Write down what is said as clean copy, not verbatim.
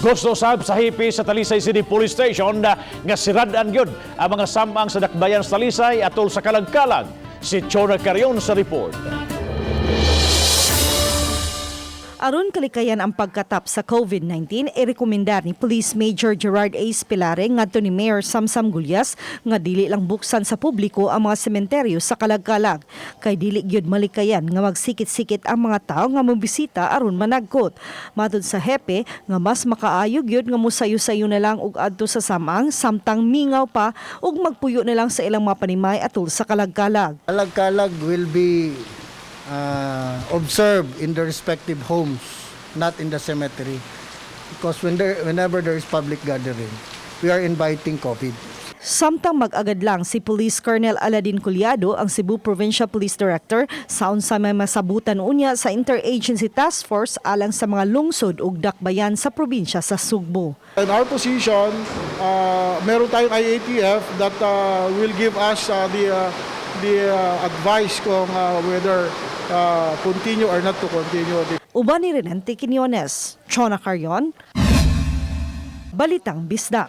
Gusto usab sa hepe sa Talisay City Police Station nga sirad-an gyud ang mga samang sa dakbayan sa Talisay atol sa kalag-kalag. Si Chona Carrion sa report. Aron kalikayan ang pagkatap sa COVID-19, irekomendar ni Police Major Gerard A. Spilare ngadto ni Mayor Samsam Gulyas nga dili lang buksan sa publiko ang mga sementeryo sa kalag-kalag. Kay dili gyud malikayan nga magsikit-sikit ang mga tawo nga mobisita aron managkot. Matod sa hepe nga mas makaayo gyud nga musayo-sayo na lang og adto sa samang samtang mingaw pa ug magpuyo na lang sa ilang mga panimay atol sa kalag-kalag. Kalag-kalag will be observed in the respective homes, not in the cemetery. Because whenever there is public gathering, we are inviting COVID. Samtang mag-agad lang si Police Colonel Aladin Culiado, ang Cebu Provincial Police Director, sa unsa may masabutan unya sa Interagency Task Force alang sa mga lungsod ug dakbayan sa probinsya sa Sugbo. In our position, meron tayong IATF that will give us the advice kung whether continue or not to continue. Uban ni Renante Quiñones, Chona Carrion, Balitang Bisdak.